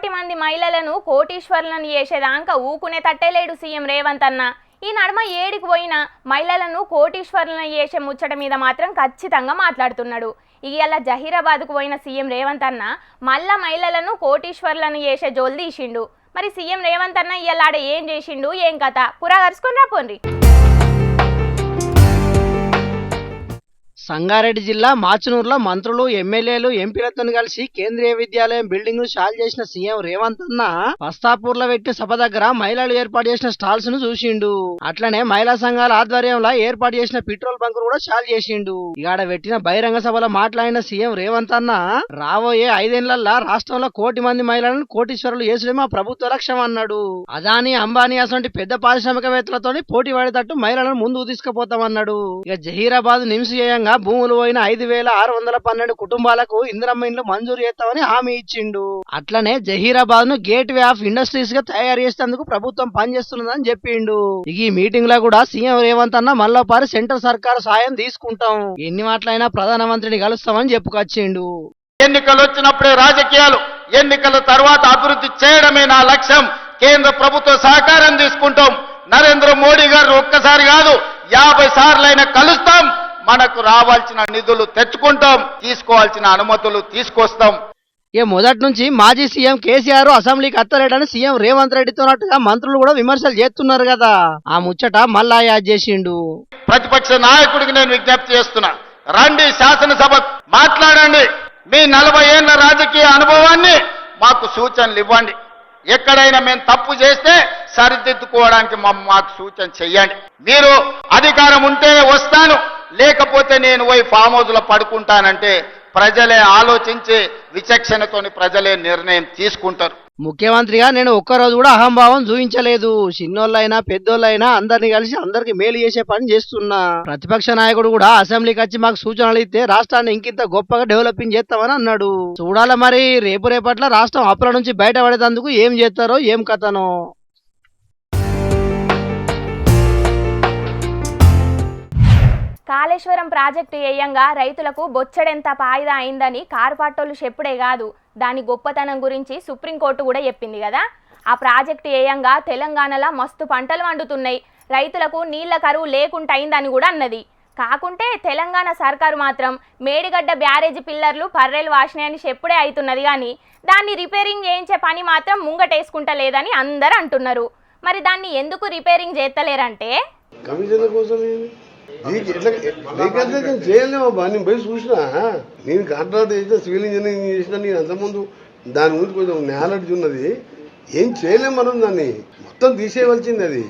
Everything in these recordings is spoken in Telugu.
కోటి మంది మహిళలను కోటీశ్వరులను చేసేదాకా ఊకునే తట్టేలేడు సీఎం రేవంత్ అన్న. ఈ నడుమ ఏడికి పోయినా మహిళలను కోటీశ్వరులను చేసే ముచ్చట మీద మాత్రం ఖచ్చితంగా మాట్లాడుతున్నాడు. ఇవాళ జహీరాబాద్కు పోయిన సీఎం రేవంత్ అన్న మళ్ళా మహిళలను కోటీశ్వరులను చేసే జోలు తీసిండు. మరి సీఎం రేవంత్ అన్న ఇవాళ ఆడ ఏం చేసిండు, ఏం కథ పురా కరుచుకొని రాపోండి. సంగారెడ్డి జిల్లా మాచునూరులో మంత్రులు ఎమ్మెల్యేలు ఎంపీలతో కలిసి కేంద్రీయ విద్యాలయం బిల్డింగ్ ను షాల్ చేసిన సీఎం రేవంత్ అన్న పస్తాపూర్ లో పెట్టిన సభ దగ్గర మహిళలు ఏర్పాటు చేసిన స్టాల్స్ ను చూసిండు. అట్లనే మహిళా సంఘాల ఆధ్వర్యంలో ఏర్పాటు చేసిన పెట్రోల్ బంక్ కూడా షాల్ చేసిండు. ఇగాడ పెట్టిన బహిరంగ సభలో మాట్లాడిన సీఎం రేవంత్ అన్న రాబోయే 5 ఏళ్లలో రాష్ట్రంలో 1 కోటి మంది మహిళలను కోటీశ్వరులు చేసుడే మా ప్రభుత్వ లక్ష్యం అన్నాడు. అదానీ అంబానీ అసంటి పెద్ద పారిశ్రామికవేత్తలతో పోటీ పడేటట్టు మహిళలను ముందుకు తీసుకుపోతామన్నాడు. ఇక జహీరాబాద్ నిమ్స్ చేయంగా భూములు పోయిన 5,612 కుటుంబాలకు ఇందిరమ్మ ఇండ్లు మంజూరు చేస్తామని హామీ ఇచ్చిండు. అట్లనే జహీరాబాద్ ను గేట్ వే ఆఫ్ ఇండస్ట్రీస్ గా తయారు చేసేందుకు ప్రభుత్వం పనిచేస్తున్నదని చెప్పిండు. ఈ మీటింగ్ లో కూడా సీఎం రేవంత్ అన్న మళ్ళోపారి సెంట్రల్ సర్కారు సాయం తీసుకుంటాం, ఎన్ని మాటలైనా ప్రధానమంత్రిని కలుస్తామని చెప్పుకొచ్చిండు. ఎన్నికలు వచ్చినప్పుడే రాజకీయాలు, ఎన్నికల తర్వాత అభివృద్ధి చేయడమే నా లక్ష్యం. కేంద్ర ప్రభుత్వ సహకారం తీసుకుంటాం. నరేంద్ర మోడీ గారు ఒక్కసారి కాదు 50 సార్లైనా కలుస్తాం. మనకు రావాల్సిన నిధులు తెచ్చుకుంటాం, తీసుకోవాల్సిన అనుమతులు తీసుకొస్తాం. మొదటి నుంచి మాజీ సీఎం కేసీఆర్ అసెంబ్లీకి అత్తలేడని సీఎం రేవంత్ రెడ్డితోనట్టుగా మంత్రులు కూడా విమర్శలు చేస్తున్నారు కదా, ఆ ముచ్చట మళ్ళా యాద్ చేసిండు. ప్రతిపక్ష నాయకుడికి నేను విజ్ఞప్తి చేస్తున్నా, రండి శాసనసభ మాట్లాడండి. మీ 40 ఏళ్ల రాజకీయ అనుభవాన్ని మాకు సూచనలు ఇవ్వండి. ఎక్కడైనా మేము తప్పు చేస్తే సరిదిద్దుకోవడానికి మాకు సూచన చెయ్యండి. మీరు అధికారం ఉంటే వస్తాను, లేకపోతే నేను పోయి ఫామ్ హౌస్ లో పడుకుంటానంటే ప్రజలే ఆలోచించి విచక్షణతోని ప్రజలే నిర్ణయం తీసుకుంటారు. ముఖ్యమంత్రిగా నేను ఒక్కరోజు కూడా అహంభావం చూపించలేదు. చిన్నోళ్ళైనా పెద్దోళ్ళైనా అందరిని కలిసి అందరికి మేలు చేసే పని చేస్తున్నా. ప్రతిపక్ష నాయకుడు కూడా అసెంబ్లీకి వచ్చి మాకు సూచనలు ఇస్తే రాష్ట్రాన్ని ఇంకింత గొప్పగా డెవలపింగ్ చేస్తామని అన్నాడు. చూడాల మరి రేపట్ల రాష్ట్రం అప్పుల నుంచి బయటపడేందుకు ఏం చేస్తారో ఏం కథనో. కాళేశ్వరం ప్రాజెక్టు ఏయంగా రైతులకు బొచ్చడెంత ఫాయిదా అయిందని కార్పొరేటర్లు చెప్పుడే కాదు, దాని గొప్పతనం గురించి సుప్రీంకోర్టు కూడా చెప్పింది కదా. ఆ ప్రాజెక్టు ఏయంగా తెలంగాణలో మస్తు పంటలు వండుతున్నాయి, రైతులకు నీళ్ల కరువు లేకుండా అయిందని కూడా అన్నది. కాకుంటే తెలంగాణ సర్కారు మాత్రం మేడిగడ్డ బ్యారేజ్ పిల్లర్లు పర్రెలు వాసినాయని చెప్పుడే అవుతున్నది, కానీ దాన్ని రిపేరింగ్ చేయించే పని మాత్రం ముంగటేసుకుంటలేదని అందరు అంటున్నారు. మరి దాన్ని ఎందుకు రిపేరింగ్ చేస్తలేరంటే చేయలేమబ్బా, నేను పోయి చూసినా. నేను కాంట్రాక్ట్ చేసిన, సివిల్ ఇంజనీరింగ్ చేసినా. నేను అంతకుముందు దాని గురించి కొంచెం నాలెడ్జ్ ఉన్నది. ఏం చేయలేము మనం, దాన్ని మొత్తం తీసేయవలసింది. అది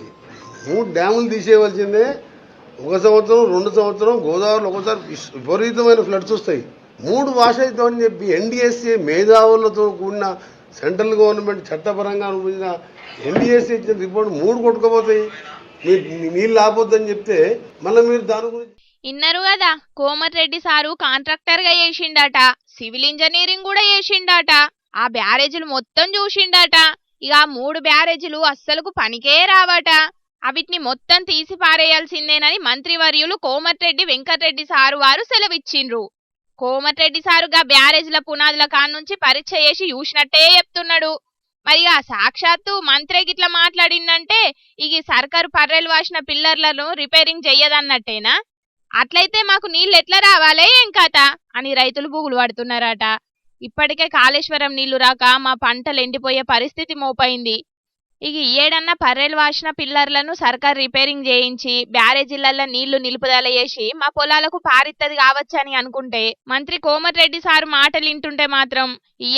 3 డ్యాములు తీసేయవలసిందే. 1 సంవత్సరం 2 సంవత్సరం గోదావరిలో ఒకసారి విపరీతమైన ఫ్లడ్స్ వస్తాయి. 3 వాష్ అవుతామని చెప్పి ఎన్డీఎస్ఏ మేధావులతో కూడిన సెంట్రల్ గవర్నమెంట్ చట్టపరంగా అనుభవించిన ఎన్డీఎస్ఏ ఇచ్చిన రిపోర్ట్ 3 కొట్టుకుపోతాయి. నీళ్ళు ఆపొద్దని చెప్తే మళ్ళీ మీరు దాని గురించి ఇన్నారు కదా. కోమటిరెడ్డి సారు కాంట్రాక్టర్ గా చేసిండట, సివిల్ ఇంజనీరింగ్ కూడా చేసిండట, ఆ బ్యారేజీలు మొత్తం చూసిండట. ఇక 3 బ్యారేజీలు అస్సలకు పనికే రావట, అవిటిని మొత్తం తీసి పారేయాల్సిందేనని మంత్రివర్యులు కోమటిరెడ్డి వెంకటరెడ్డి సారు వారు సెలవిచ్చిండ్రు. కోమటిరెడ్డి సారుగా బ్యారేజీల పునాదుల కాన్నుంచి పరీక్ష చేసి చూసినట్టే చెప్తున్నాడు. మరి ఆ సాక్షాత్తు మంత్రి గిట్లా మాట్లాడిందంటే ఇక సర్కారు పర్రెలు వాసిన పిల్లర్లను రిపేరింగ్ చెయ్యదన్నట్టేనా? అట్లయితే మాకు నీళ్ళు ఎట్లా రావాలే ఏం కథ అని రైతులు బుగులు పడుతున్నారట. ఇప్పటికే కాళేశ్వరం నీళ్లు రాక మా పంటలు ఎండిపోయే పరిస్థితి మోపైంది. ఇక ఏడన్నా పర్రెలు వాసిన పిల్లర్లను సర్కారు రిపేరింగ్ చేయించి బ్యారేజీలలో నీళ్లు నిలుపుదల చేసి మా పొలాలకు పారిత్తది కావచ్చని అనుకుంటే మంత్రి కోమటిరెడ్డి సారు మాటలు వింటుంటే మాత్రం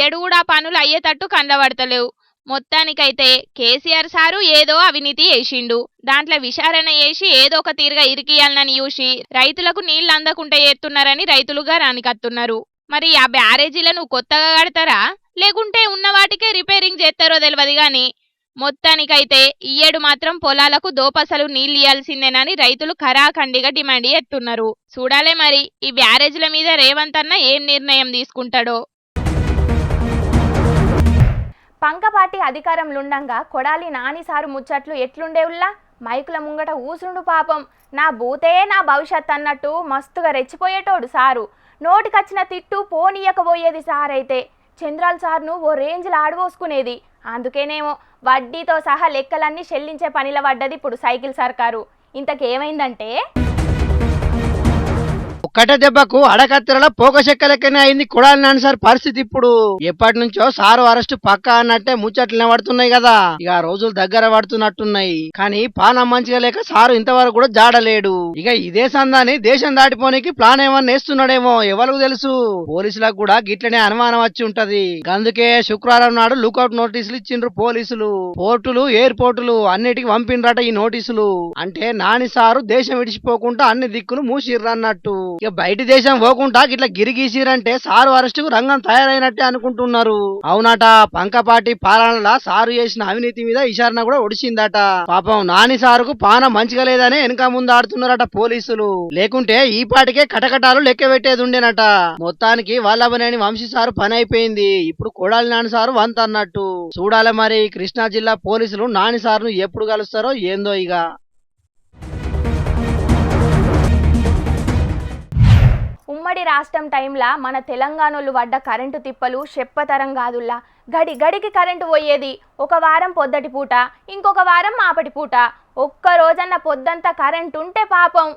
ఏడు కూడా పనులు అయ్యేటట్టు కండబడతలేవు. మొత్తానికైతే కేసీఆర్ సారు ఏదో అవినీతి చేసిండు, దాంట్లో విచారణ చేసి ఏదో ఒక తీరుగా ఇరికియాలని చూసి రైతులకు నీళ్లు అందకుంటే చేస్తున్నారని రైతులుగా రానికత్తున్నారు. మరి ఆ బ్యారేజీలను కొత్తగా కడతారా లేకుంటే ఉన్న వాటికే రిపేరింగ్ చేస్తారో తెలియదు గాని మొత్తానికైతే ఈ ఏడు మాత్రం పొలాలకు దోపసలు నీళ్ళు ఇయ్యాల్సిందేనని రైతులు ఖరాఖండిగా డిమాండ్ చేస్తున్నారు. చూడాలే మరి ఈ బ్యారేజీల మీద రేవంత్ అన్న ఏం నిర్ణయం తీసుకుంటాడో. పంకపాటి అధికారంలుండంగా కొడాలి నాని సారు ముచ్చట్లు ఎట్లుండేవుల్లా, మైకుల ముంగట ఊసుండు పాపం, నా బూతే నా భవిష్యత్ అన్నట్టు మస్తుగా రెచ్చిపోయేటోడు సారు. నోటికొచ్చిన తిట్టు పోనీయకపోయేది సారైతే. చంద్రాల్ సార్ను ఓ రేంజ్లో ఆడబోసుకునేది. అందుకేనేమో వడ్డీతో సహా లెక్కలన్నీ చెల్లించే పనిలో పడ్డది ఇప్పుడు సైకిల్ సర్కారు. ఇంతకేమైందంటే ఒక్కటే దెబ్బకు అడకత్తెరల పోక చెక్క లెక్కనే అయింది కొడాలి నాని సార్ పరిస్థితి. ఇప్పుడు ఎప్పటి నుంచో సారు అరెస్ట్ పక్కా అన్నట్టే ముచ్చట్లు పడుతున్నాయి కదా, ఇక ఆ రోజులు దగ్గర పడుతున్నట్టున్నాయి. కానీ పానం మంచిగా లేక సారు ఇంతవరకు కూడా జాడలేడు. ఇక ఇదే సందాన్ని దేశం దాటిపోనికి ప్లాన్ ఏమన్నా వేస్తున్నాడేమో ఎవరికి తెలుసు. పోలీసులకు కూడా గిట్లనే అనుమానం వచ్చి ఉంటది. అందుకే శుక్రవారం నాడు లుకౌట్ నోటీసులు ఇచ్చిండ్రు పోలీసులు. పోర్టులు ఎయిర్పోర్టులు అన్నిటికి పంపిండ్రట ఈ నోటీసులు. అంటే నాని సారు దేశం విడిచిపోకుండా అన్ని దిక్కులు మూసిర్రు అన్నట్టు. ఇక బయట దేశం పోకుండా ఇట్లా గిరిగీసిరంటే సారు అరెస్టుకు రంగం తయారైనట్టే అనుకుంటున్నారు. అవునట, పంకపాటి పాలనలా సారు చేసిన అవినీతి మీద ఇషారణ కూడా ఒడిచిందట. పాపం నాని సారుకు పానం మంచిగా లేదనే వెనక ముందు ఆడుతున్నారట పోలీసులు. లేకుంటే ఈ పాటికే కటకటాలు లెక్క పెట్టేది ఉండేనట. మొత్తానికి వల్లభనేని వంశీ సారు పని అయిపోయింది. ఇప్పుడు కొడాలి నాని సారు వంత అన్నట్టు. చూడాలి మరి కృష్ణా జిల్లా పోలీసులు నాని సారును ఎప్పుడు కలుస్తారో ఏందో. ఇక ఉమ్మడి రాష్ట్రం టైంలో మన తెలంగాణలో పడ్డ కరెంటు తిప్పలు చెప్పతరం కాదుల్లా. గడి గడికి కరెంటు పోయేది. ఒక వారం పొద్దటి పూట, ఇంకొక వారం మాపటి పూట. ఒక్క రోజన్న పొద్దంతా కరెంటు ఉంటే పాపం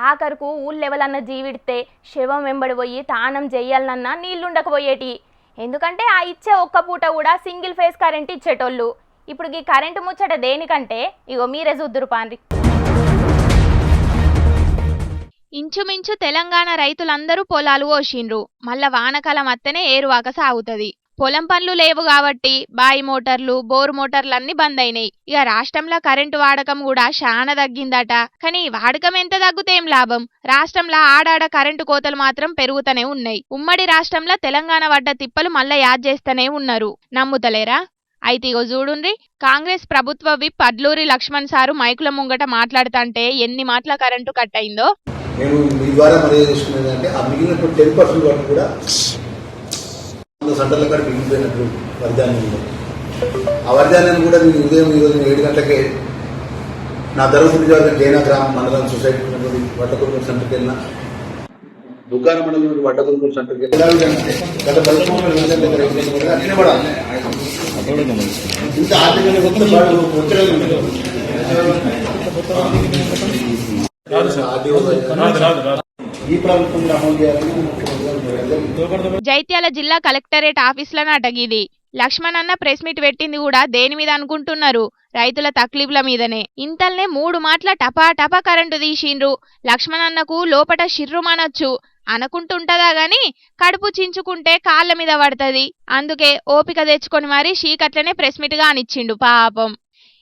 ఆఖరుకు ఊళ్ళెవలన్న జీవిడితే శవం వెంబడి పోయి తానం చెయ్యాలన్నా నీళ్లుండకపోయేటి. ఎందుకంటే ఆ ఇచ్చే ఒక్క పూట కూడా సింగిల్ ఫేస్ కరెంట్ ఇచ్చేటోళ్ళు. ఇప్పుడు ఈ కరెంటు ముచ్చట దేనికంటే ఇగో మీరే చూద్దురు పాండ్రి. ఇంచుమించు తెలంగాణ రైతులందరూ పొలాలు పోసిండ్రు. మళ్ళా వానకాలం అత్తనే ఏరువాక సాగుతుంది. పొలం పనులు లేవు కాబట్టి బాయి మోటార్లు, బోరు మోటార్లన్నీ బంద్ అయినాయి. ఇక రాష్ట్రంలో కరెంటు వాడకం కూడా చాలా తగ్గిందట. కానీ వాడకం ఎంత తగ్గుతేం లాభం, రాష్ట్రంలో ఆడాడ కరెంటు కోతలు మాత్రం పెరుగుతూనే ఉన్నాయి. ఉమ్మడి రాష్ట్రంలో తెలంగాణ పడ్డ తిప్పలు మళ్ళా యాద్ చేస్తూనే ఉన్నారు. నమ్ముతలేరా? అయితే ఇగో చూడుండ్రి, కాంగ్రెస్ ప్రభుత్వ విప్ అడ్లూరి లక్ష్మణ్ సారు మైకుల ముంగట మాట్లాడుతుంటే ఎన్ని మాటల కరెంటు కట్ అయిందో. నేను మీ ద్వారా మరీ చేసుకునేది అంటే ఆ మిగిలినప్పుడు 10% వరకు కూడా సెంటర్ల కాడ మిగిలిపోయినట్లు వర్ధాన్యం ఉంది. ఆ వర్ధాన్యాన్ని కూడా నేను ఉదయం ఈరోజు 7 గంటలకే నా ధర్మపురి జైనా గ్రామం మండలం సొసైటీ వడ్డకొరుకుల సెంటర్కి వెళ్ళిన దుకాణ మండలం వడ్డకొరుకుల సెంటర్కి గత 10 సంవత్సరాలు అట్లనే పడాలి. ఇంత ఆర్థికంగా ఒత్తిడి ఈ ప్రభుత్వం అమలు చేయాలని జైత్యాల జిల్లా కలెక్టరేట్ ఆఫీసులను అటగిది. లక్ష్మణ్ అన్న ప్రెస్ మీట్ పెట్టింది కూడా దేని మీద అనుకుంటున్నారు? రైతుల తక్లీఫ్ల మీదనే. ఇంతల్నే 3 మాటల టపా టపా కరెంటు తీసిండ్రు. లక్ష్మణ్ అన్నకు లోపట షిర్రుమనొచ్చు అనుకుంటుంటదా గాని కడుపు చించుకుంటే కాళ్ళ మీద పడుతుంది. అందుకే ఓపిక తెచ్చుకొని మరి షీకట్లనే ప్రెస్ మీట్ గా అనిచ్చిండు పాపం.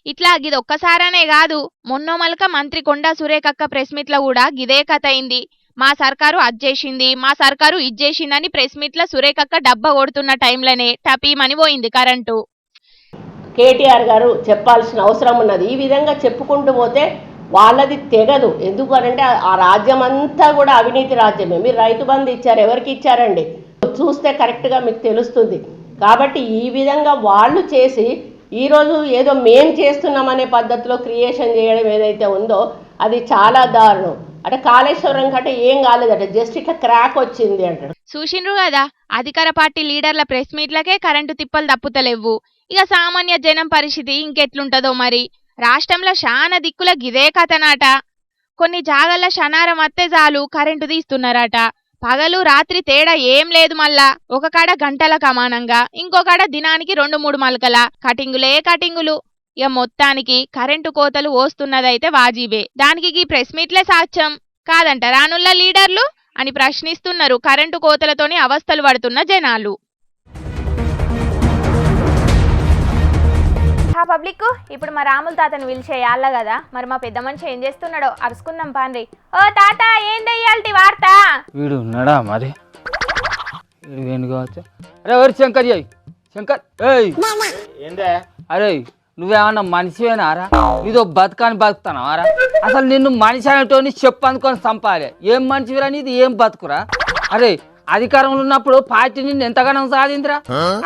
ఇట్లా గిది ఒక్కసారనే కాదు, మొన్నోమలక మంత్రి కొండా సురేఖక్క ప్రెస్ మీట్ల కూడా గిదే కథ అయింది. మా సర్కారు అజ్జేసింది, మా సర్కారు ఇజ్జేసిందని ప్రెస్ మీట్ల సురేఖక్క డబ్బా కొడుతున్న టైంలోనే టపీమని పోయింది కరెంటు. కేటీఆర్ గారు చెప్పాల్సిన అవసరం ఉన్నది. ఈ విధంగా చెప్పుకుంటూ పోతే వాళ్ళది తెగదు. ఎందుకనంటే ఆ రాజ్యం అంతా కూడా అవినీతి రాజ్యమే. మీరు రైతు బంధు ఇచ్చారు, ఎవరికి ఇచ్చారండి? చూస్తే కరెక్ట్గా మీకు తెలుస్తుంది. కాబట్టి ఈ విధంగా వాళ్ళు చేసి ఈరోజు ఏదో మేం చేస్తున్నామనే పద్ధతిలో క్రియేషన్ చేయడం ఏదైతే ఉందో అది చాలా దారుణం. అంటే కాళేశ్వరం కంటే ఏం కాలేదట, జస్ట్ ఇట్లా క్రాక్ వచ్చింది అంటాడు. చూసిండ్రు కదా, అధికార పార్టీ లీడర్ల ప్రెస్ మీట్లకే కరెంటు తిప్పలు తప్పుతలేవు. ఇక సామాన్య జనం పరిస్థితి ఇంకెట్లుంటదో మరి. రాష్ట్రంలో శానా దిక్కుల గిదే కథనాట. కొన్ని జాగల్ల శనారం అత్తే చాలు కరెంటు తీస్తున్నారట. పగలు రాత్రి తేడా ఏం లేదు. మళ్ళా ఒక కాడ గంటల కమానంగా, ఇంకో కాడ దినానికి 2-3 మలకల కటింగులే కటింగులు. ఇక మొత్తానికి కరెంటు కోతలు వస్తున్నదైతే వాజీబే. దానికి ఈ ప్రెస్ మీట్లే సాక్ష్యం కాదంట రానుల్ల లీడర్లు అని ప్రశ్నిస్తున్నారు కరెంటు కోతలతోని అవస్థలు పడుతున్న జనాలు. పబ్లిక్ ఇప్పుడు మా రాముల తాతను పిలిచేయాల కదా, మరి మా పెద్ద మనిషి ఏం చేస్తున్నాడో అరుసుకుందాం పాండ్రి. ఓ తాత, ఏందయ్యాల్టి వార్త? వీడు ఉన్నాడా మరి? వీడు కావచ్చు. అరే ఎవరు శంకర్? శంకర్ ఏందే? అరే నువ్వేమన్నా మనిషివేనారా? నీదో బతుకాని బతుకుతానారా? అసలు నిన్ను మనిషి అనేటోని చెప్పు అనుకొని చంపాలి. ఏం మనిషివిరా నీది? ఏం బతుకురా? అరే అధికారంలో ఉన్నప్పుడు పార్టీ నిన్ను ఎంతగానో సాధిందిరా.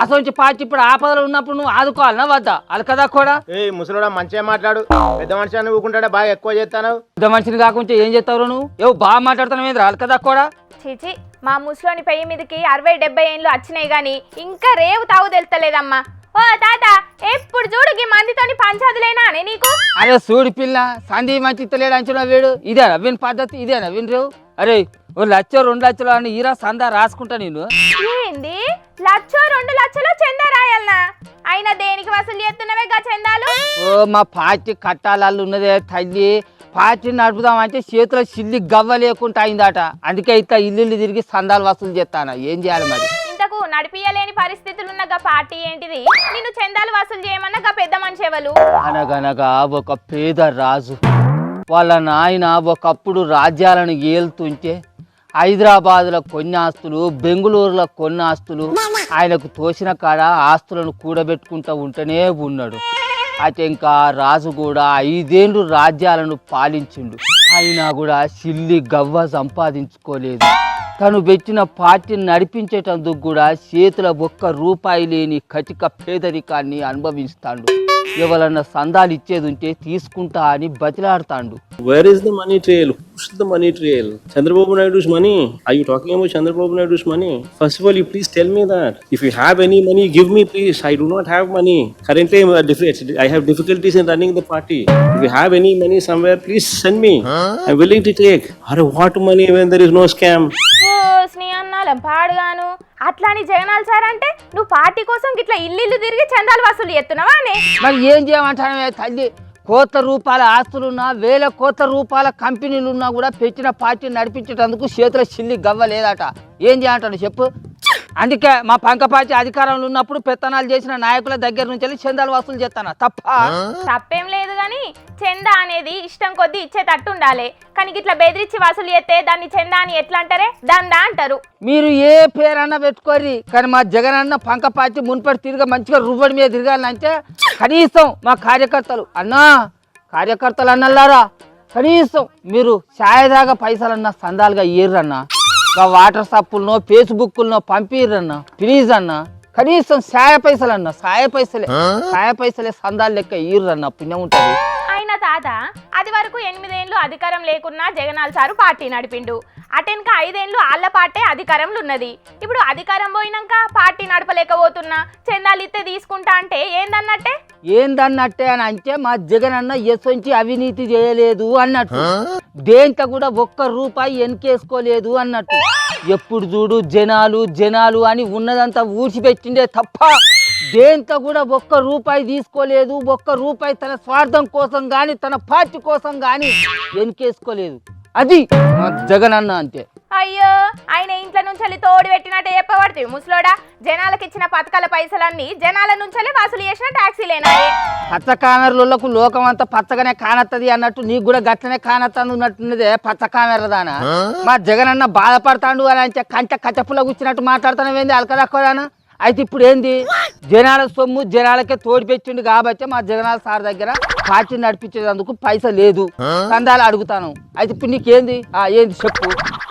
అసలు పార్టీ ఇప్పుడు ఆపదలు ఉన్నప్పుడు నువ్వు ఆదుకోవాలనా వద్దా? అది కదా కూడా. ఏ ముసలోడా మంచిగా మాట్లాడు, పెద్ద మనిషి అని ఊకుంటాడే బాగా ఎక్కువ చేస్తాను. పెద్ద మనిషిని కాకుండా ఏం చేస్తావు నువ్వు? ఏవో బాగా మాట్లాడుతున్నావు ఏంద్రా? అది కదా కూడా. చీచి, మా ముసలోని పెయ్యి మీదకి 60-70 ఏండ్లు వచ్చినాయి గాని ఇంకా రేవు తావు తెలుస్తలేదమ్మా. ఓ తాత, ఎప్పుడు చూడు ఈ మందితోని పంచాదులేనా అనే నీకు? అరే చూడు పిల్ల, సంధి మంచి తెలియడు అంచనా వేడు. ఇదేనా విన్ పద్ధతి? ఇదేనా విన్ రేవు? అరే 1 లక్ష 2 లక్షలు అని ఈరా సందా రాసుకుంటా నేను. ఏంది 1-2 లక్షలు చందా రాయాలనా? అయినా దేనికి వసూలు చేస్తున్నవే గా చందాలు? ఓ మా పార్టీ కట్టాలు ఉన్నదే తల్లి. పార్టీ నడుపుదామంటే చేతిలో సిల్లి గవ్వ లేకుండా అయిందట. అందుకే ఇట్లా ఇల్లు తిరిగి సందాలు వసూలు చేస్తాను. ఏం చేయాలి మరి? ఇంతకు నడిపియలేని పరిస్థితులు ఉన్న గా పార్టీ ఏంటిది? నిన్ను చందాలు వసూలు చేయమన్నా గా పెద్ద మనిషి ఎవరు? అనగనగా ఒక పేద రాజు వాళ్ళ నాయన ఒకప్పుడు రాజ్యాలను ఏలుతుంటే హైదరాబాద్లో కొన్ని ఆస్తులు, బెంగళూరులో కొన్ని ఆస్తులు, ఆయనకు తోచిన కాడ ఆస్తులను కూడబెట్టుకుంటూ ఉంటూనే ఉన్నాడు. అయితే ఇంకా రాజు కూడా 5 ఏళ్ళు రాజ్యాలను పాలించిండు. అయినా కూడా సిల్లి గవ్వ సంపాదించుకోలేదు. తను పెట్టిన పార్టీని నడిపించేటందుకు కూడా చేతుల 1 రూపాయి లేని కటిక పేదరికాన్ని అనుభవిస్తాడు. ఎవరన్నా సందాలు ఇచ్చేది ఉంటే తీసుకుంటా అని బతిలాడతాడు. Where is the money trail? Who's the money trail? Chandrababu Naidu's money? Are you talking about Chandrababu Naidu's money? First of all, you please tell me that. If you have any money, give me please. I do not have money. Currently, I have difficulties in running the party. If you have any money somewhere, please send me. I'm willing to take. What money when there is no scam? స్నేహన్నాలం పాడుగాను. అట్లాని జగనాల్ సార్ అంటే నువ్వు పార్టీ కోసం గిట్లా ఇల్లు తిరిగి చందాలు వసూలు చేస్తున్నావా అనే? మరి ఏం చేయమంటానే తల్లి? కోట్ల రూపాయల ఆస్తులున్నా, 1000 కోట్ల రూపాయల కంపెనీలున్నా కూడా పెట్టిన పార్టీని నడిపించేటందుకు చేతుల చిల్లి గవ్వ లేదట. ఏం చేయంటాను చెప్పు? అందుకే మా పంక పార్టీ అధికారంలో ఉన్నప్పుడు పెత్తనాలు చేసిన నాయకుల దగ్గర నుంచి వెళ్ళి చందాలు వసూలు చేస్తానా? తప్పేం లేదు గాని చందా అనేది ఇష్టం కొద్దీ ఇచ్చేటట్టు ఉండాలి. కానీ ఇట్లా బెదిరించి వసూలు చేస్తే దాన్ని చందా అని ఎట్లా అంటారే? దందా అంటారు. మీరు ఏ పేరన్నా పెట్టుకోర్రి, కానీ మా జగన్ అన్న పంక పార్టీ మున్పటి తిరిగి మంచిగా రువ్వడి మీద తిరగాలంటే కనీసం మా కార్యకర్తలు కార్యకర్తలు అన్నల్లారా, కనీసం మీరు ఛాయదాగా పైసలన్నా సందాలుగా ఇయ్యర్రన్నా. వాటర్ సప్పులనో ఫేస్బుక్లనో పంపిర్రన్నా ప్లీజ్ అన్న. కనీసం సాయ పైసలే సందాలు లెక్క ఇయ్యర్రన్నా, పుణ్యం ఉంటుంది. అయినా తాత, అది వరకు 8 ఏళ్ళు అధికారం లేకున్నా జగనాల్ సారు పార్టీ నడిపిండు. అటెనక 5 ఏళ్ళు ఆళ్ల పార్టీ అధికారంలో ఉన్నది. ఇప్పుడు అధికారం పోయినాక పార్టీ నడపలేకపోతున్నా, చందాలు ఇస్తే తీసుకుంటా అంటే ఏందన్నట్టే అని అంటే మా జగన్ అన్న ఎసొంచి అవినీతి చేయలేదు అన్నట్టు. దేంట్లో కూడా 1 రూపాయి వెనకేసుకోలేదు అన్నట్టు. ఎప్పుడు చూడు జనాలు అని ఉన్నదంతా ఊడ్చిపెట్టిండే తప్ప దేంతో కూడా 1 రూపాయి తీసుకోలేదు. 1 రూపాయి తన స్వార్థం కోసం గాని తన పార్టీ కోసం గాని వెనకేసుకోలేదు. అది మా జగన్ అన్న అంతే. అయ్యో, ఆయన ఇంట్లో నుంచి తోడు పెట్టినట్టు చెప్పబడుతుంది ముసలోడా. జనాలకు ఇచ్చిన పథకాల పైసలన్నీ జనాల నుంచి వసూలు చేసిన ట్యాక్సీలేనా? పచ్చ కామెరలకు లోకం అంతా పచ్చగానే కానత్తది అన్నట్టు నీకు కూడా గట్లనే కానత్తన్నట్టున్నదే పచ్చ కామెరదానా. మా జగన్ అన్న బాధపడతాడు అని అంటే కచ్చపుల్ల కూర్చున్నట్టు మాట్లాడుతానవేంది అలకదక్కదానా? అయితే ఇప్పుడు ఏంది? జనాల సొమ్ము జనాలకే తోడిపెట్టిండు కాబట్టి మా జగనాల సార్ దగ్గర పార్టీ నడిపించేందుకు పైసా లేదు, సందాలు అడుగుతాను. అయితే ఇప్పుడు నీకేంది? ఏంది చెప్పు.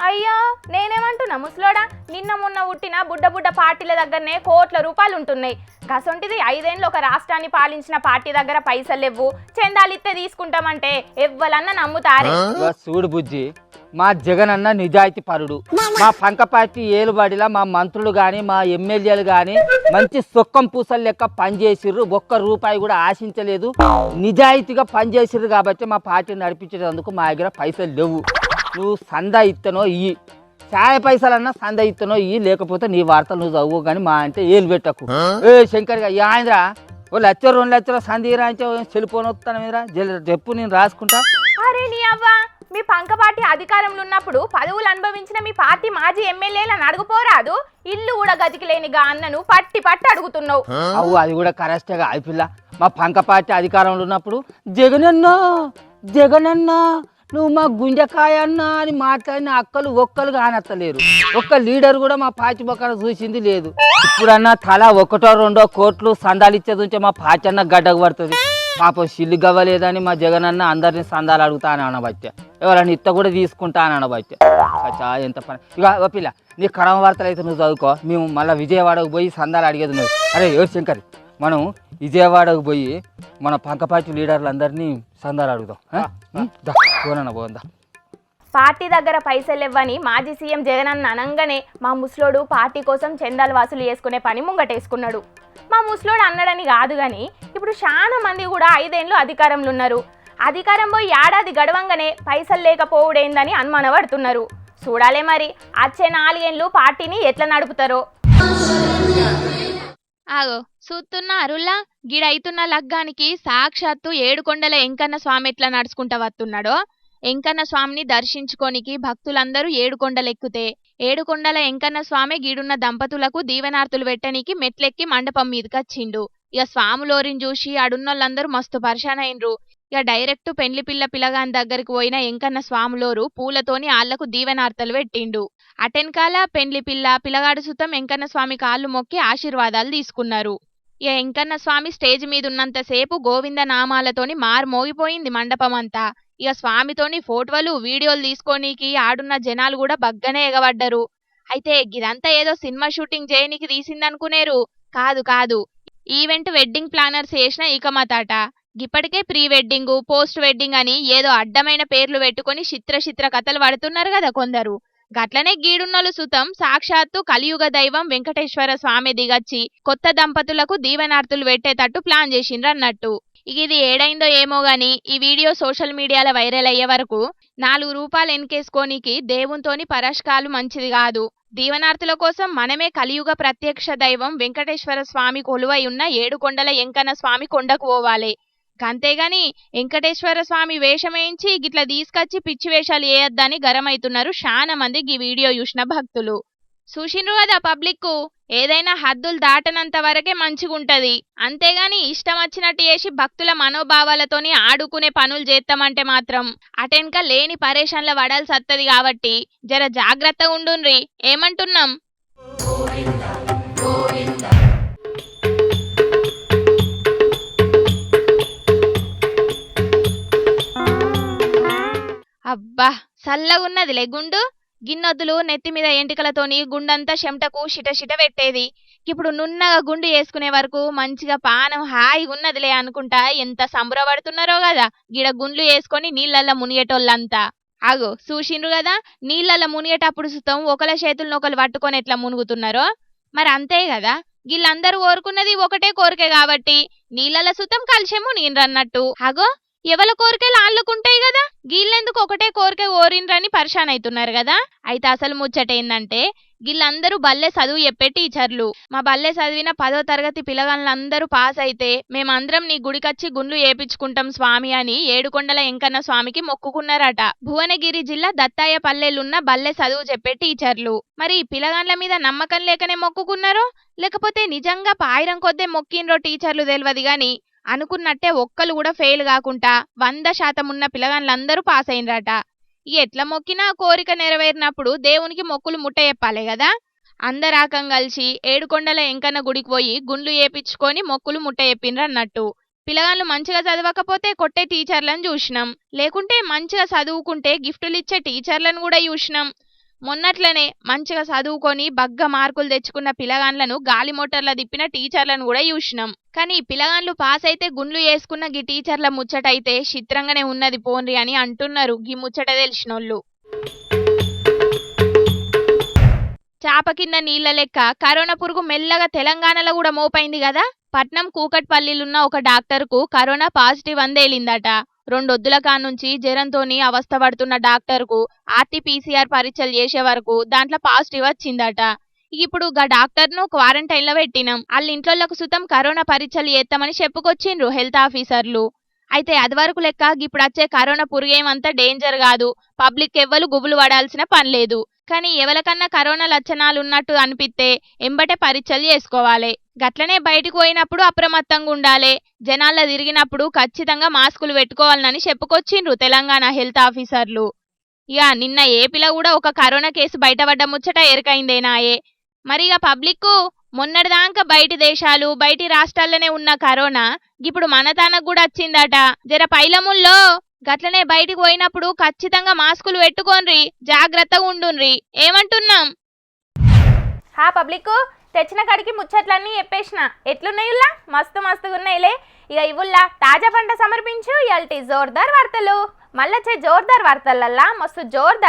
అయ్యో, నేనేమంటున్నా ముసలోడా, నిన్న మొన్న పుట్టిన బుడ్డ పార్టీల దగ్గరనే కోట్ల రూపాయలు ఉంటున్నాయి. గసొంటిది 5 ఏళ్ళు ఒక రాష్ట్రాన్ని పాలించిన పార్టీ దగ్గర పైసలు లేవు, చందాలు ఇస్తే తీసుకుంటామంటే ఎవ్వలన్నా నమ్ముతారే? చూడు బుజ్జి, మా జగన్ అన్న నిజాయితీ పరుడు. మా పంక పార్టీ ఏలుబడిలా మా మంత్రులు గాని మా ఎమ్మెల్యేలు గాని మంచి సొక్కం పూసలు లెక్క పనిచేసిర్రు. 1 రూపాయి కూడా ఆశించలేదు, నిజాయితీగా పనిచేసిర్రు. కాబట్టి మా పార్టీ నడిపించేందుకు మా దగ్గర పైసలు లేవు. నువ్వు సందా ఇత్తనో ఇయ్యి, ఛాయ పైసలన్నా సందా ఇత్తనో ఇయ్యి, లేకపోతే నీ వార్తలు నువ్వు చదువు కానీ మా అంటే ఏలు పెట్టకు. శంకర్గా ఆయంద్రా 1 లక్ష 2 లక్షల సంధిరా అంటే చెల్లిపోని వస్తాను మీరా చెప్పు, నేను రాసుకుంటా. అరే నీ అవ్వ, మీ పంక పార్టీ అధికారంలో ఉన్నప్పుడు పదవులు అనుభవించిన మీ పార్టీ మాజీ ఎమ్మెల్యేలను అడుగుపోరాదు? ఇల్లు కూడా గతికిలేనిగా అన్నను పట్టి అడుగుతున్నావు. అవు అది కూడా కరెక్టేగా అయిపిల్ల. మా పంక పార్టీ అధికారంలో ఉన్నప్పుడు జగనన్నా నువ్వు మా గుండెకాయ అన్నా అని మాట్లాడిన అక్కలు ఒక్కరు కానత్తలేరు. ఒక్క లీడర్ కూడా మా పార్టీ మొక్కను చూసింది లేదు. ఇప్పుడన్నా తల 1-2 కోట్లు సందాలు ఇచ్చేది ఉంటే మా పార్టీ అన్న గడ్డకు పడుతుంది. పాపం సిల్లు గవ్వలేదని మా జగనన్న అందరిని సందాలు అడుగుతా అని అనబట్టే, ఎవరైనా ఇత్త కూడా తీసుకుంటా అని అనబట్టే. చా ఎంత పని. ఇక ఓ పిల్ల, నీ కడమ వార్తలు అయితే నువ్వు చదువుకో, మేము మళ్ళీ విజయవాడకు పోయి సందాలు అడిగేది నువ్వు. అరే ఎవరు శంకర్, మనం విజయవాడకు పోయి మన పంకపాటి లీడర్లందరినీ సందాలు అడుగుదాం. పోనన్నా పోందా. పార్టీ దగ్గర పైసలు ఇవ్వని మాజీ సీఎం జగనన్న అనంగానే మా ముసలోడు పార్టీ కోసం చందాలు వసూలు చేసుకునే పని ముంగటేసుకున్నాడు. మా ముసలోడు అన్నాడని కాదు కానీ ఇప్పుడు చాలా మంది కూడా 5 ఏళ్ళు అధికారంలో ఉన్నారు. అధికారం పోయి ఏడాది గడవంగానే పైసలు లేకపోవడేందని అనుమానపడుతున్నారు. చూడాలే మరి వచ్చే 4 ఏళ్ళు పార్టీని ఎట్లా నడుపుతారో. ఆగో చూస్తున్న అరుల్లా గిడైతున్న లగ్గానికి సాక్షాత్తు ఏడుకొండల ఎంకన్న స్వామి ఎట్లా నడుచుకుంటా వస్తున్నాడో. ఎంకన్న స్వామిని దర్శించుకోనికి భక్తులందరూ ఏడుకొండలెక్కితే ఏడుకొండల ఎంకన్న స్వామి గీడున్న దంపతులకు దీవెనార్తులు పెట్టనీకి మెట్లెక్కి మండపం మీదకొచ్చిండు. ఇక స్వాములోరిని చూసి ఆడున్నోళ్ళందరూ మస్తు పరిశాన్ అయినరు. ఇక డైరెక్ట్ పెండ్లి పిల్లగాని దగ్గరికి పోయిన ఎంకన్న స్వాములోరు పూలతోని ఆళ్లకు దీవెనార్తలు పెట్టిండు. అటెన్కాల పెండ్లి పిల్లగాడు సుతం ఎంకన్న స్వామి కాళ్ళు మొక్కి ఆశీర్వాదాలు తీసుకున్నారు. ఇక ఎంకన్న స్వామి స్టేజ్ మీద ఉన్నంతసేపు గోవింద నామాలతోని మారు మోగిపోయింది మండపం అంతా. ఇక స్వామితోని ఫోటోలు వీడియోలు తీసుకోనీకి ఆడున్న జనాలు కూడా బగ్గనే ఎగబడ్డరు. అయితే ఇదంతా ఏదో సినిమా షూటింగ్ చేయనీకి తీసిందనుకునేరు. కాదు, ఈవెంట్ వెడ్డింగ్ ప్లానర్స్ చేసిన ఇకమతాట. ఇప్పటికే ప్రీ వెడ్డింగ్, పోస్ట్ వెడ్డింగ్ అని ఏదో అడ్డమైన పేర్లు పెట్టుకుని చిత్ర కథలు పడుతున్నారు కదా కొందరు. గట్లనే గీడున్నోలు సుతం సాక్షాత్తు కలియుగ దైవం వెంకటేశ్వర స్వామి దిగచ్చి కొత్త దంపతులకు దీవెనార్తులు పెట్టేటట్టు ప్లాన్ చేసిండ్రన్నట్టు. ఇది ఏడైందో ఏమో గాని ఈ వీడియో సోషల్ మీడియాలో వైరల్ అయ్యే వరకు 4 రూపాయలు ఎన్కేసుకోనికి దేవునితోని పరస్కాలు మంచిది కాదు. దీవెనార్తుల కోసం మనమే కలియుగ ప్రత్యక్ష దైవం వెంకటేశ్వర స్వామి కొలువై ఉన్న ఏడుకొండల ఎంకన్న స్వామి కొండకు పోవాలి. అంతేగాని వెంకటేశ్వర స్వామి వేషమేయించి గిట్లా తీసుకొచ్చి పిచ్చి వేషాలు వేయొద్దని గరమైతున్నారు చాలా మంది ఈ వీడియో చూసిన భక్తులు. చూసిండ్రు కదా పబ్లిక్, ఏదైనా హద్దులు దాటనంత వరకే మంచిగుంటది. అంతేగాని ఇష్టం వచ్చినట్టు చేసి భక్తుల మనోభావాలతోని ఆడుకునే పనులు చేస్తామంటే మాత్రం అటెన్క లేని పరేషన్ల వడాల్సి వస్తది. కాబట్టి జర జాగ్రత్తగా ఉండుండ్రి. ఏమంటున్నాం? అబ్బా సల్లగున్నదిలే గుండు. గిన్నొద్దులు నెత్తి మీద ఎంటికలతోని గుండంతా చెమటకు షిట పెట్టేది. ఇప్పుడు నున్నగా గుండు వేసుకునే వరకు మంచిగా పానం హాయిగా ఉన్నదిలే అనుకుంటా ఎంత సంబరపడుతున్నారో కదా గిడ గుండ్లు వేసుకొని నీళ్ళల్లో మునిగేటోళ్ళంతా. ఆగో చూసిండ్రు కదా, నీళ్ళల్లో మునిగేటప్పుడు సుతం ఒకళ్ళ చేతులను ఒకళ్ళు పట్టుకొని ఎట్లా మునుగుతున్నారో. మరి అంతే కదా, వీళ్ళందరూ కోరుకున్నది ఒకటే కోరికే కాబట్టి నీళ్ళల సుతం కలిసే మునిగినరన్నట్టు. అగో ఎవల కోరికలు ఆళ్ళకుంటాయి కదా, గీళ్ళెందుకు ఒకటే కోరిక కోరిండ్రని పరిశాన్ అవుతున్నారు కదా. అయితే అసలు ముచ్చటేందంటే వీళ్ళందరూ బల్లె చదువు చెప్పే టీచర్లు. మా బల్లె చదివిన 10వ తరగతి పిల్లగాళ్ళందరూ పాస్ అయితే మేమందరం నీ గుడికచ్చి గుండ్లు ఏపించుకుంటాం స్వామి అని ఏడుకొండల ఎంకన్న స్వామికి మొక్కుకున్నారట. భువనగిరి జిల్లా దత్తాయ పల్లెలున్న బల్లె చదువు చెప్పే టీచర్లు. మరి పిల్లగాళ్ళ మీద నమ్మకం లేకనే మొక్కుకున్నారో లేకపోతే నిజంగా పాయిరం కొద్దే మొక్కిండ్రో టీచర్లు తెలియదు గాని అనుకున్నట్టే ఒక్కలు కూడా ఫెయిల్ కాకుండా 100% ఉన్న పిల్లగాళ్ళందరూ పాస్ అయినరట. ఎట్లా మొక్కినా కోరిక నెరవేరినప్పుడు దేవునికి మొక్కులు ముట్ట చెప్పాలి కదా. అందరాకం కలిసి ఏడుకొండల ఎంకన్న గుడికి పోయి గుండ్లు ఏపించుకొని మొక్కులు ముట్ట చెప్పిండ్రన్నట్టు. పిల్లగాళ్ళు మంచిగా చదవకపోతే కొట్టే టీచర్లను చూసినాం, లేకుంటే మంచిగా చదువుకుంటే గిఫ్టులు ఇచ్చే టీచర్లను కూడా చూసినాం. మొన్నట్లనే మంచిగా చదువుకొని బగ్గ మార్కులు తెచ్చుకున్న పిల్లగాళ్ళను గాలి మోటార్ల తిప్పిన టీచర్లను కూడా చూసినాం. కానీ పిల్లగాళ్ళు పాస్ అయితే గుండ్లు వేసుకున్న గీ టీచర్ల ముచ్చటైతే చిత్రంగానే ఉన్నది పోన్రి అని అంటున్నారు గీ ముచ్చట తెలిసినోళ్ళు. చాప కింద నీళ్ల లెక్క కరోనా పురుగు మెల్లగా తెలంగాణలో కూడా మోపైంది కదా. పట్నం కూకట్పల్లిలున్న ఒక డాక్టర్కు కరోనా పాజిటివ్ అందేలిందట. 2 వద్దుల కానుంచి జ్వరంతోని అవస్థ పడుతున్న డాక్టర్కు RT-PCR పరీక్షలు చేసే వరకు దాంట్లో పాజిటివ్ వచ్చిందట. ఇప్పుడు గా డాక్టర్ను క్వారంటైన్లో పెట్టినాం. వాళ్ళ ఇంట్లోకి సుతం కరోనా పరీక్షలు చేస్తామని చెప్పుకొచ్చిండ్రు హెల్త్ ఆఫీసర్లు. అయితే అది వరకు లెక్క ఇప్పుడు వచ్చే కరోనా పురుగేమంతా డేంజర్ కాదు, పబ్లిక్ ఎవ్వరు గుబులు పడాల్సిన పని లేదు. కానీ ఎవరికన్నా కరోనా లక్షణాలు ఉన్నట్టు అనిపిస్తే ఎంబటే పరీక్షలు చేసుకోవాలి. గట్లనే బయటకు పోయినప్పుడు అప్రమత్తంగా ఉండాలి. జనాల్లో తిరిగినప్పుడు ఖచ్చితంగా మాస్కులు పెట్టుకోవాలని చెప్పుకొచ్చిండ్రు తెలంగాణ హెల్త్ ఆఫీసర్లు. ఇక నిన్న ఏపీలో కూడా ఒక కరోనా కేసు బయటపడ్డ ముచ్చట ఎరకైందేనాయే. మరి ఇక పబ్లిక్ మొన్నటిదాకా బయటి దేశాలు బయటి రాష్ట్రాల్లోనే ఉన్న కరోనా ఇప్పుడు మన తనకు కూడా వచ్చిందట. జర పైలముల్లో గట్లనే బయటికి పోయినప్పుడు ఖచ్చితంగా మాస్కులు పెట్టుకోన్రి, జాగ్రత్తగా ఉండుండ్రి. ఏమంటున్నాం? హా పబ్లిక్ తెచ్చిన కాడికి ముచ్చట్లన్నీ చెప్పేసిన. ఎట్లున్నాయిల్లా? మస్తు మస్తుగా ఉన్నాయిలే. ఇక ఇవుల్లా తాజా పంట సమర్పించు ఇయాల్టి జోర్దార్ వార్తలు. మళ్ళొచ్చే జోర్దార్ వార్తలల్లా మస్తు జోర్దార్